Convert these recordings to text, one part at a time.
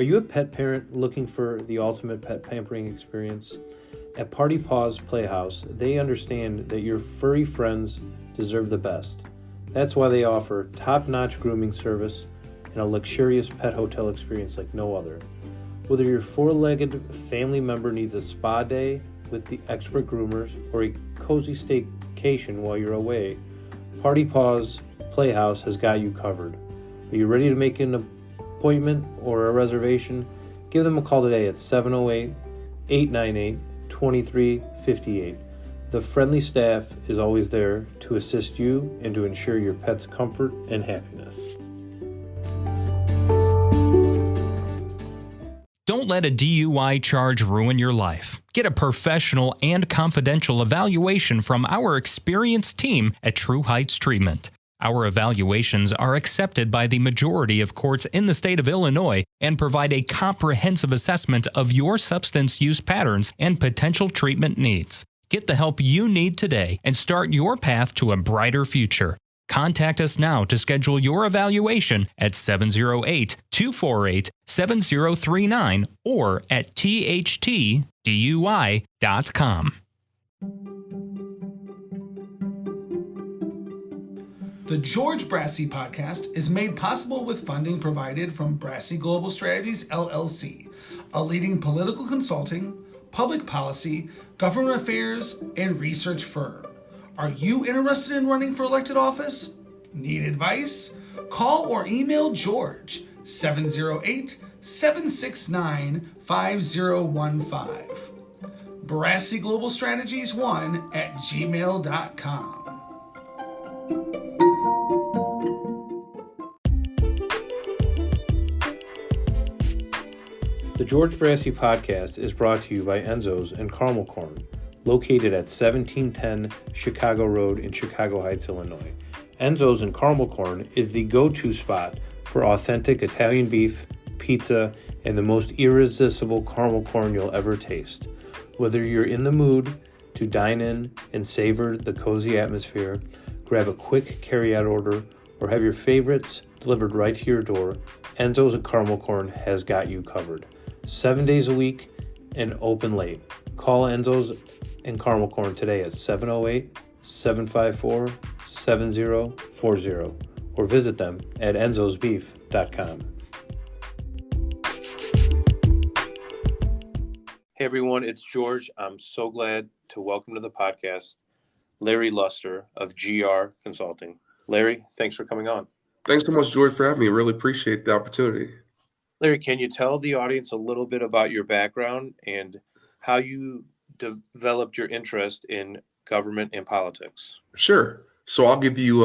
Are you a pet parent looking for the ultimate pet pampering experience? At Party Paws Playhouse, they understand that your furry friends deserve the best. That's why they offer top-notch grooming service and a luxurious pet hotel experience like no other. Whether your four-legged family member needs a spa day with the expert groomers or a cozy staycation while you're away, Party Paws Playhouse has got you covered. Are you ready to make an appointment or a reservation? Give them a call today at 708-898-2358. The friendly staff is always there to assist you and to ensure your pet's comfort and happiness. Don't let a DUI charge ruin your life. Get a professional and confidential evaluation from our experienced team at True Heights Treatment. Our evaluations are accepted by the majority of courts in the state of Illinois and provide a comprehensive assessment of your substance use patterns and potential treatment needs. Get the help you need today and start your path to a brighter future. Contact us now to schedule your evaluation at 708-248-7039 or at thtdui.com. The George Brassey Podcast is made possible with funding provided from Brassey Global Strategies, LLC, a leading political consulting, public policy, government affairs, and research firm. Are you interested in running for elected office? Need advice? Call or email George, 708-769-5015. Brassey Global Strategies 1 at gmail.com. The George Brassey Podcast is brought to you by Enzo's and Caramel Corn, located at 1710 Chicago Road in Chicago Heights, Illinois. Enzo's and Caramel Corn is the go-to spot for authentic Italian beef, pizza, and the most irresistible caramel corn you'll ever taste. Whether you're in the mood to dine in and savor the cozy atmosphere, grab a quick carry-out order, or have your favorites delivered right to your door, Enzo's and Caramel Corn has got you covered. 7 days a week and open late. Call Enzo's and Caramel Corn today at 708-754-7040 or visit them at enzosbeef.com. Hey everyone, it's George. I'm so glad to welcome to the podcast Larry Luster of GR Consulting. Larry, thanks for coming on. Thanks so much, George, for having me. I really appreciate the opportunity. Larry, can you tell the audience a little bit about your background and how you developed your interest in government and politics? Sure. So I'll give you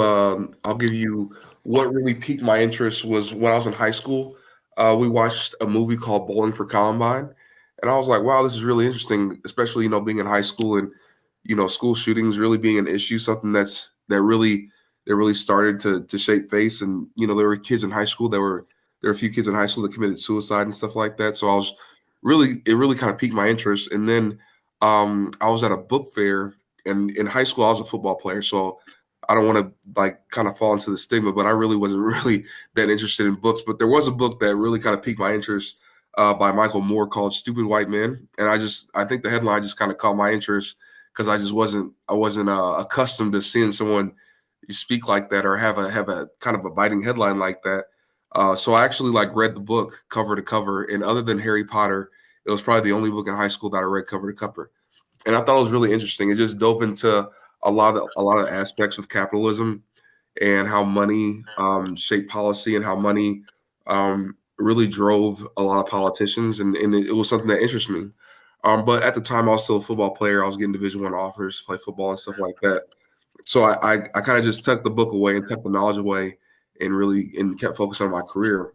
what really piqued my interest was when I was in high school. We watched a movie called Bowling for Columbine, and I was like, wow, this is really interesting, especially, being in high school and, school shootings really being an issue, something that really started to shape face. And, there were kids in high school there were a few kids in high school that committed suicide and stuff like that. So it really kind of piqued my interest. And then I was at a book fair, and in high school I was a football player. So I don't want to kind of fall into the stigma, but I really wasn't really that interested in books. But there was a book that really kind of piqued my interest by Michael Moore called Stupid White Men. And I think the headline just kind of caught my interest because I wasn't accustomed to seeing someone speak like that or have a kind of a biting headline like that. So I actually read the book cover to cover, and other than Harry Potter, it was probably the only book in high school that I read cover to cover. And I thought it was really interesting. It just dove into a lot of aspects of capitalism and how money shaped policy and how money really drove a lot of politicians. And it was something that interested me. But at the time, I was still a football player. I was getting Division I offers to play football and stuff like that. So I kind of just tucked the book away and tucked the knowledge away and kept focusing on my career.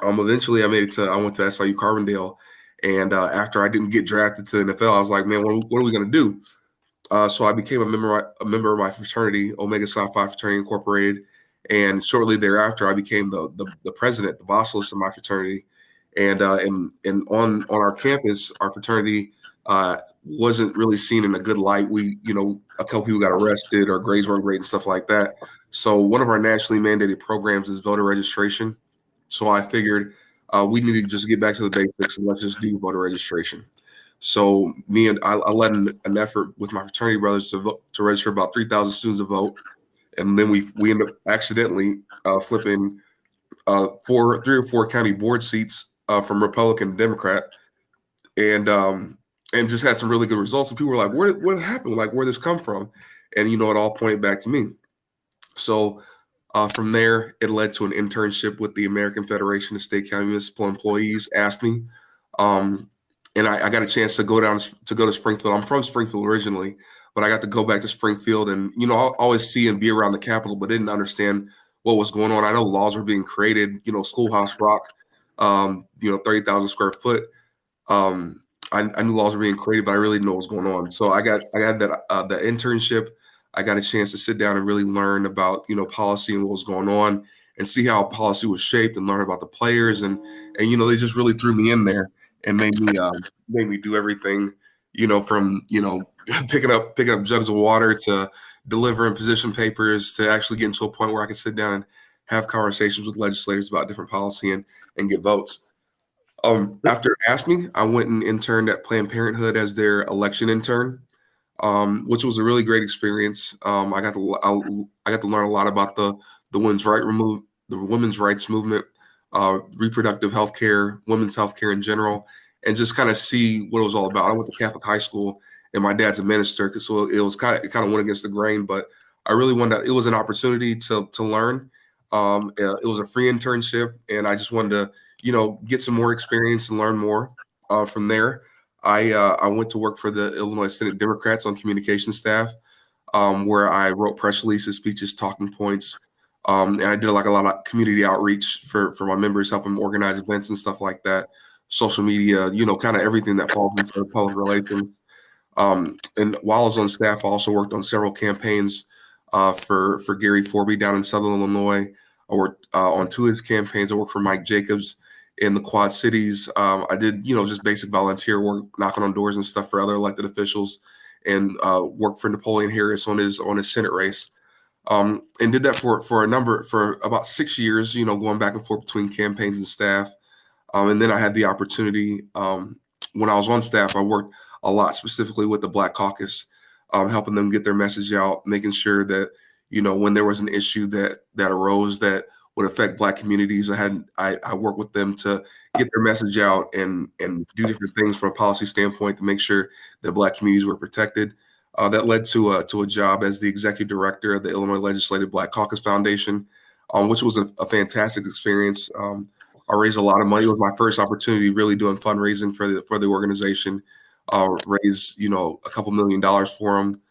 Eventually, I went to SIU Carbondale, and after I didn't get drafted to the NFL, I was like, man, what are we going to do? So I became a member of my fraternity, Omega Psi Phi Fraternity Incorporated, and shortly thereafter, I became the president, the boss list of my fraternity. And on our campus, our fraternity wasn't really seen in a good light. We, a couple people got arrested, or grades weren't great and stuff like that. So one of our nationally mandated programs is voter registration. So I figured we need to just get back to the basics and let's just do voter registration. So I led an effort with my fraternity brothers to register about 3,000 students to vote. And then we ended up accidentally flipping 3 or 4 county board seats from Republican to Democrat, and just had some really good results. And people were like, "What happened? Like, where did this come from?" And it all pointed back to me. So from there, it led to an internship with the American Federation of State County Municipal Employees, AFSCME, and I got a chance to go to Springfield. I'm from Springfield originally, but I got to go back to Springfield, and I always see and be around the Capitol, but didn't understand what was going on. I know laws were being created, Schoolhouse Rock, 30,000 square foot. I knew laws were being created, but I really didn't know what was going on. So I got that internship. I got a chance to sit down and really learn about policy and what was going on, and see how policy was shaped, and learn about the players, and they just really threw me in there and made me do everything, from picking up jugs of water to delivering position papers to actually getting to a point where I could sit down and have conversations with legislators about different policy and get votes. After AFSCME, I went and interned at Planned Parenthood as their election intern, which was a really great experience. I got to learn a lot about the women's rights movement, reproductive health care, women's health care in general, and just kind of see what it was all about. I went to Catholic high school, and my dad's a minister, so it went against the grain, but I really wanted it was an opportunity to learn. It was a free internship, and I just wanted to get some more experience and learn more. From there, I went to work for the Illinois Senate Democrats on communication staff, where I wrote press releases, speeches, talking points, and I did like a lot of community outreach for my members, helping them organize events and stuff like that, social media, kind of everything that falls into public relations. And while I was on staff, I also worked on several campaigns for Gary Forby down in Southern Illinois. I worked on 2 of his campaigns. I worked for Mike Jacobs in the Quad Cities. I did, just basic volunteer work, knocking on doors and stuff for other elected officials, and worked for Napoleon Harris on his Senate race. And did that for about 6 years, going back and forth between campaigns and staff. And then I had the opportunity, when I was on staff, I worked a lot specifically with the Black Caucus, helping them get their message out, making sure that, when there was an issue that arose that would affect Black communities, I worked with them to get their message out and do different things from a policy standpoint to make sure that Black communities were protected. That led to a job as the executive director of the Illinois Legislative Black Caucus Foundation, which was a fantastic experience. I raised a lot of money. It was my first opportunity really doing fundraising for the organization. Raised a couple $1 million for them.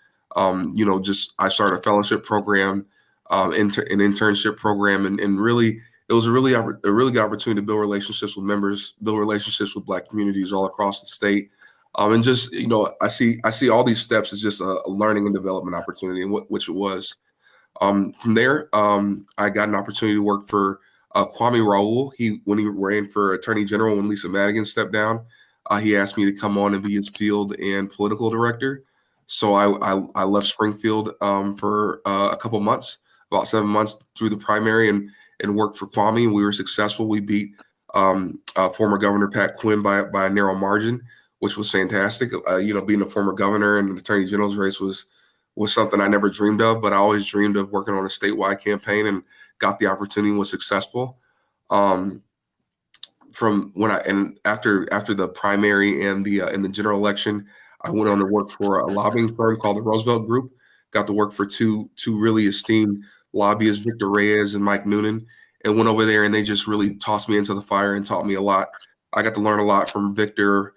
I started a fellowship program, an internship program, and really it was a really good opportunity to build relationships with members, build relationships with Black communities all across the state. And just, I see all these steps as just a learning and development opportunity, which it was. From there, I got an opportunity to work for Kwame Raoul. When he ran for Attorney General, when Lisa Madigan stepped down, he asked me to come on and be his field and political director. So I left Springfield for a couple months, about 7 months through the primary, and worked for Kwame. We were successful. We beat former Governor Pat Quinn by a narrow margin, which was fantastic. Being a former governor and an attorney general's race was something I never dreamed of, but I always dreamed of working on a statewide campaign, and got the opportunity and was successful. After the primary and the general election, I went on to work for a lobbying firm called the Roosevelt Group. Got to work for two really esteemed lobbyists, Victor Reyes and Mike Noonan, and went over there, and they just really tossed me into the fire and taught me a lot. I got to learn a lot from Victor.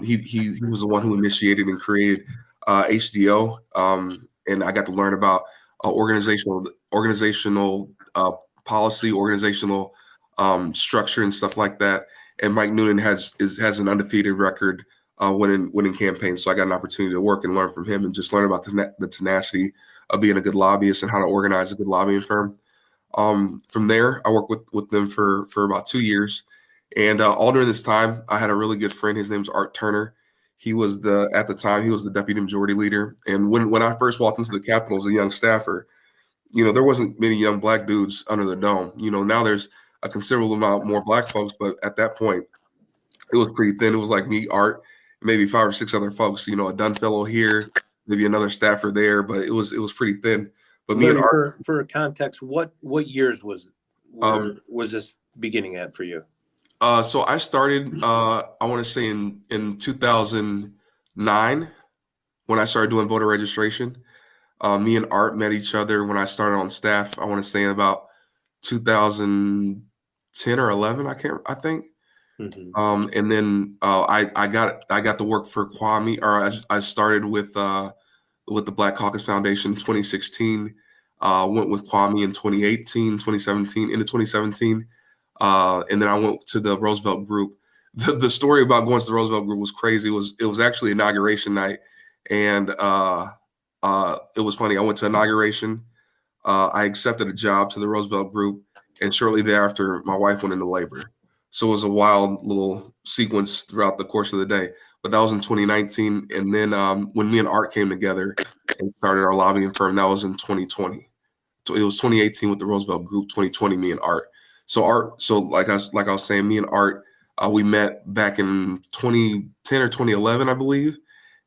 He was the one who initiated and created HDO, and I got to learn about organizational policy, organizational structure, and stuff like that. And Mike Noonan has an undefeated record winning campaigns. So I got an opportunity to work and learn from him, and just learn about the tenacity of being a good lobbyist and how to organize a good lobbying firm. From there, I worked with them for about 2 years. And all during this time, I had a really good friend. His name's Art Turner. At the time, he was the deputy majority leader. And when I first walked into the Capitol as a young staffer, there wasn't many young Black dudes under the dome. Now there's a considerable amount more Black folks, but at that point, it was pretty thin. It was like me, Art, maybe 5 or 6 other folks. You know, a Dunn fellow here, maybe another staffer there, but it was pretty thin. But me and Larry, Art, for context, what years was this beginning at for you? so I started, I want to say in 2009 when I started doing voter registration. Me and Art met each other when I started on staff. I want to say in about 2010 or 11, I think. And then I got to work for Kwame, or I started with the Black Caucus Foundation in 2016. Went with Kwame in 2018, 2017, into 2017. And then I went to the Roosevelt Group. The story about going to the Roosevelt Group was crazy. It was actually inauguration night, and it was funny. I went to inauguration. I accepted a job to the Roosevelt Group, and shortly thereafter, my wife went into labor. So it was a wild little sequence throughout the course of the day. But that was in 2019, and then when me and Art came together and started our lobbying firm, that was in 2020. So it was 2018 with the Roosevelt Group, 2020 me and Art. So like I was saying, me and Art, we met back in 2010 or 2011, I believe,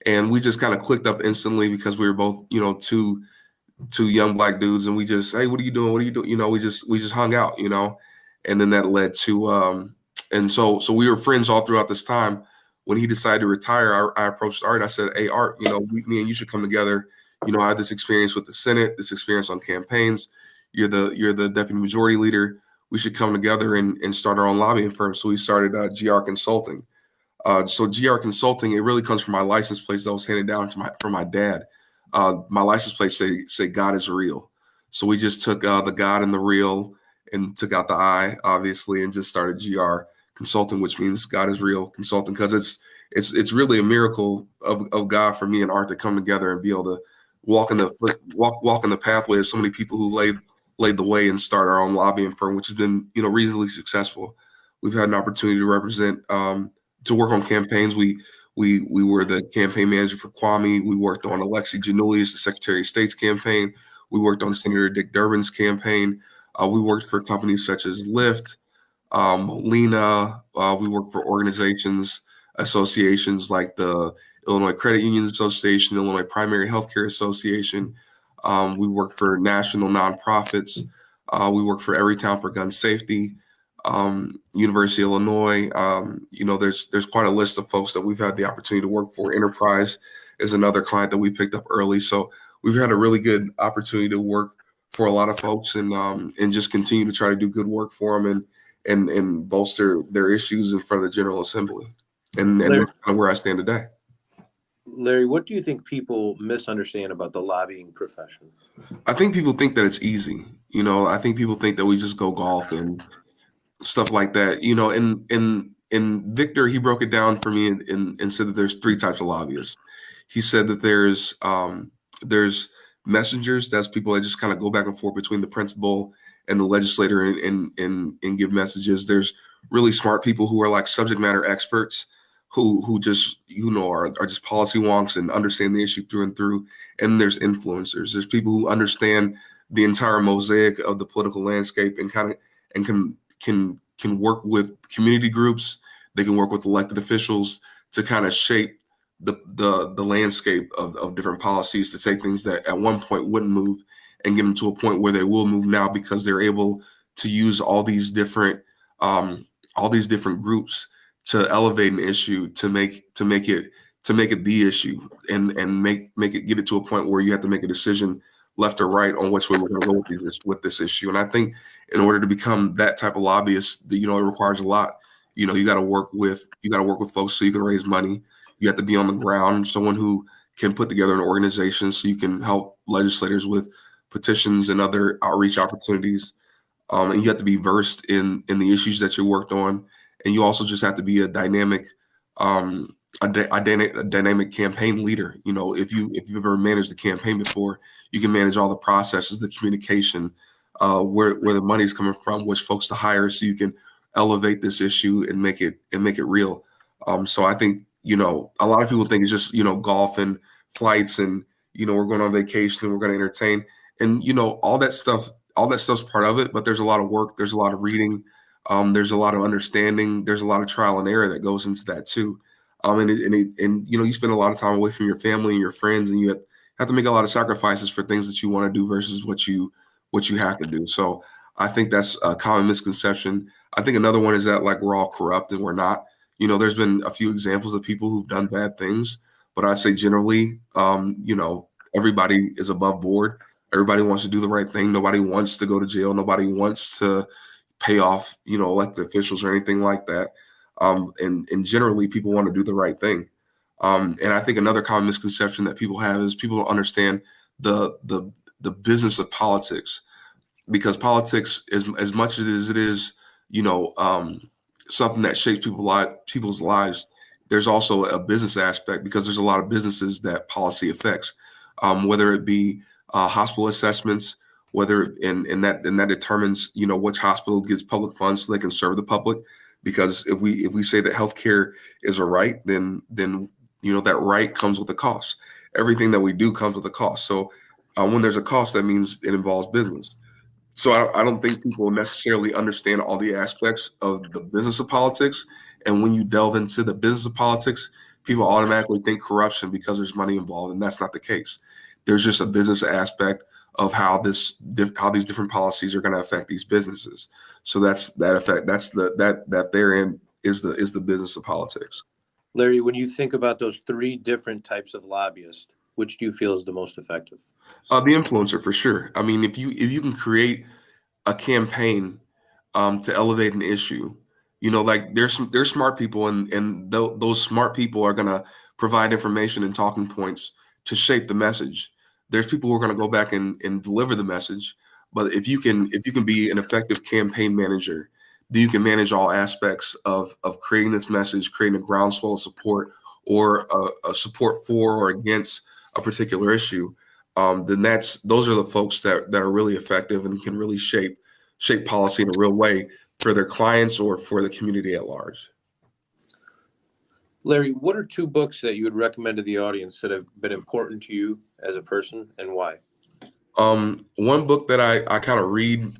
and we just kind of clicked up instantly because we were both, you know, two young Black dudes, and we just, hey, what are you doing? What are you doing? You know, we just hung out, you know, and then that led to, and so we were friends all throughout this time. When he decided to retire, I approached Art. I said, hey, Art, you know, me and you should come together. You know, I had this experience with the Senate, this experience on campaigns. You're the deputy majority leader. We should come together and start our own lobbying firm. So we started GR Consulting. So GR Consulting, it really comes from my license plates that was handed down from my dad. My license plates say God is real. So we just took the God and the real and took out the I, obviously, and just started GR Consulting, which means God is real consulting, because it's really a miracle of God for me and Art to come together and be able to walk in the pathway of so many people who laid the way and start our own lobbying firm, which has been, you know, reasonably successful. We've had an opportunity to represent, to work on campaigns. We were the campaign manager for Kwame. We worked on Alexi Giannoulias, the Secretary of State's campaign. We worked on Senator Dick Durbin's campaign. We worked for companies such as Lyft, Molina. We worked for organizations, associations like the Illinois Credit Union Association, Illinois Primary Healthcare Association. We work for national nonprofits. We work for Everytown for Gun Safety, University of Illinois. You know, there's quite a list of folks that we've had the opportunity to work for. Enterprise is another client that we picked up early. So we've had a really good opportunity to work for a lot of folks and just continue to try to do good work for them and bolster their issues in front of the General Assembly. And that's kind of where I stand today. Larry, what do you think people misunderstand about the lobbying profession? I think people think that it's easy. You know, I think people think that we just go golf and stuff like that. You know, and Victor, he broke it down for me and said that there's 3 types of lobbyists. He said that there's messengers, that's people that just kind of go back and forth between the principal and the legislator and give messages. There's really smart people who are like subject matter experts who just, you know, are just policy wonks and understand the issue through and through. And there's influencers. There's people who understand the entire mosaic of the political landscape and can work with community groups. They can work with elected officials to kind of shape the landscape of different policies, to take things that at one point wouldn't move and get them to a point where they will move now, because they're able to use all these different groups to elevate an issue, to make it the issue, and make it, get it to a point where you have to make a decision left or right on which way we're going to go with this issue. And I think in order to become that type of lobbyist, you know, it requires a lot. You know, you got to work with folks so you can raise money. You have to be on the ground, someone who can put together an organization so you can help legislators with petitions and other outreach opportunities. And you have to be versed in the issues that you worked on. And you also just have to be a dynamic campaign leader. You know, if you've ever managed a campaign before, you can manage all the processes, the communication, where the money's coming from, which folks to hire, so you can elevate this issue and make it real. So I think, you know, a lot of people think it's just, you know, golf and flights and, you know, we're going on vacation and we're going to entertain. And, you know, all that stuff's part of it, but there's a lot of work. There's a lot of reading. There's a lot of understanding. There's a lot of trial and error that goes into that too. And you spend a lot of time away from your family and your friends, and you have to make a lot of sacrifices for things that you want to do versus what you have to do. So I think that's a common misconception. I think another one is that like we're all corrupt, and we're not. There's been a few examples of people who've done bad things, but I'd say generally, everybody is above board. Everybody wants to do the right thing. Nobody wants to go to jail. Nobody wants to pay off, elected officials or anything like that. And generally, people want to do the right thing. And I think another common misconception that people have is people don't understand the business of politics, because politics, as much as it is, something that shapes people's lives, there's also a business aspect, because there's a lot of businesses that policy affects, whether it be hospital assessments, and that determines which hospital gets public funds so they can serve the public. Because if we say that healthcare is a right, then that right comes with a cost. Everything that we do comes with a cost. So when there's a cost, that means it involves business. So I don't think people necessarily understand all the aspects of the business of politics. And when you delve into the business of politics, people automatically think corruption because there's money involved, and that's not the case. There's just a business aspect of how these different policies are going to affect these businesses. So that's that effect. That's that therein is the business of politics. Larry, when you think about those three different types of lobbyists, which do you feel is the most effective? The influencer, for sure. I mean, if you can create a campaign to elevate an issue, like there's smart people, and those smart people are going to provide information and talking points to shape the message. There's people who are going to go back and deliver the message. But if you can be an effective campaign manager, then you can manage all aspects of creating this message, creating a groundswell of support, or a support for or against a particular issue. Then those are the folks that are really effective and can really shape policy in a real way for their clients or for the community at large. Larry, what are two books that you would recommend to the audience that have been important to you as a person, and why? One book that I kind of read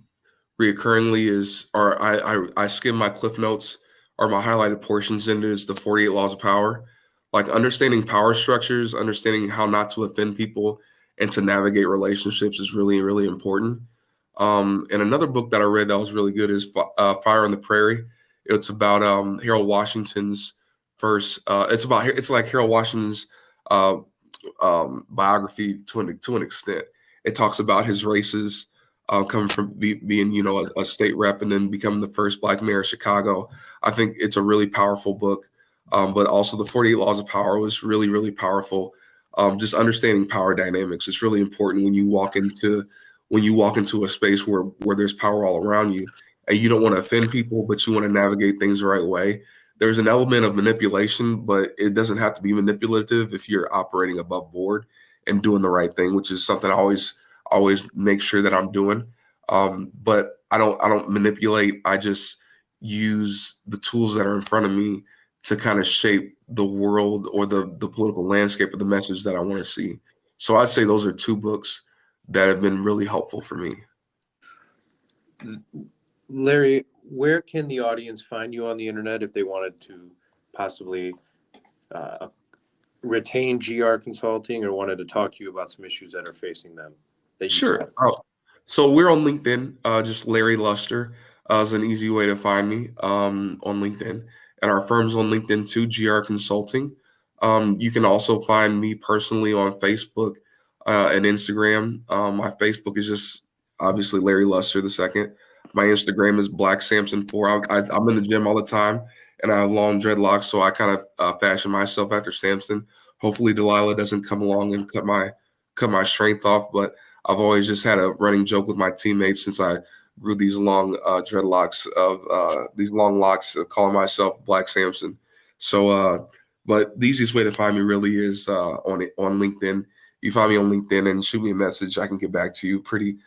reoccurringly is, or I skim my cliff notes or my highlighted portions in it, is The 48 Laws of Power. Like understanding power structures, understanding how not to offend people and to navigate relationships is really, really important. And another book that I read that was really good is Fire on the Prairie. It's about Harold Washington's first. It's like Harold Washington's biography to an extent. It talks about his races, coming from being a state rep and then becoming the first Black mayor of Chicago. I think it's a really powerful book. But also the 48 Laws of Power was really, really powerful. Just understanding power dynamics. It's really important when you walk into a space where there's power all around you, and you don't want to offend people, but you want to navigate things the right way. There's an element of manipulation, but it doesn't have to be manipulative if you're operating above board and doing the right thing, which is something I always make sure that I'm doing. But I don't manipulate. I just use the tools that are in front of me to kind of shape the world or the political landscape of the message that I want to see. So I'd say those are two books that have been really helpful for me. Larry, where can the audience find you on the internet if they wanted to possibly retain GR Consulting or wanted to talk to you about some issues that are facing them? Sure. So we're on LinkedIn, just Larry Luster is an easy way to find me on LinkedIn. And our firm's on LinkedIn too, GR Consulting. You can also find me personally on Facebook and Instagram. My Facebook is just obviously Larry Luster II. My Instagram is Black Samson 4. I'm in the gym all the time, and I have long dreadlocks, so I kind of fashion myself after Samson. Hopefully Delilah doesn't come along and cut my strength off, but I've always just had a running joke with my teammates since I grew these long dreadlocks of these long locks of calling myself Black Samson. So, but the easiest way to find me really is on LinkedIn. You find me on LinkedIn and shoot me a message. I can get back to you pretty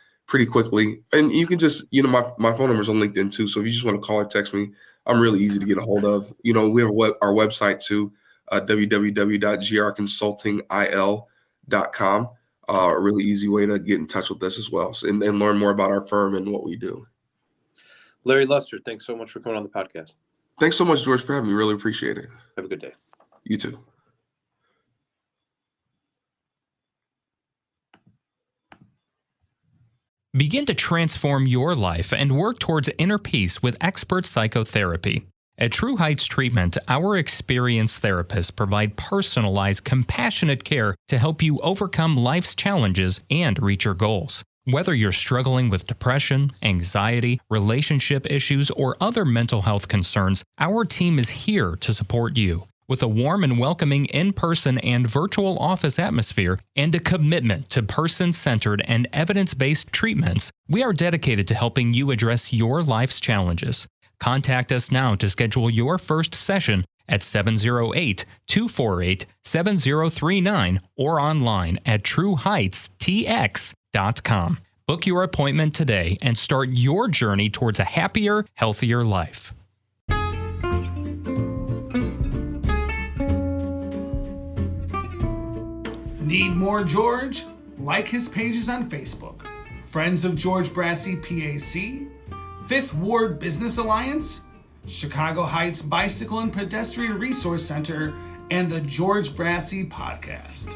quickly. And you can just, my phone number's on LinkedIn too. So if you just want to call or text me, I'm really easy to get a hold of. We have our website too, www.grconsultingil.com. A really easy way to get in touch with us as well, and learn more about our firm and what we do. Larry Luster, thanks so much for coming on the podcast. Thanks so much, George, for having me. Really appreciate it. Have a good day. You too. Begin to transform your life and work towards inner peace with expert psychotherapy. At True Heights Treatment, our experienced therapists provide personalized, compassionate care to help you overcome life's challenges and reach your goals. Whether you're struggling with depression, anxiety, relationship issues, or other mental health concerns, our team is here to support you. With a warm and welcoming in-person and virtual office atmosphere and a commitment to person-centered and evidence-based treatments, we are dedicated to helping you address your life's challenges. Contact us now to schedule your first session at 708-248-7039 or online at trueheightstx.com. Book your appointment today and start your journey towards a happier, healthier life. Need more George? Like his pages on Facebook. Friends of George Brassey PAC, Fifth Ward Business Alliance, Chicago Heights Bicycle and Pedestrian Resource Center, and the George Brassey Podcast.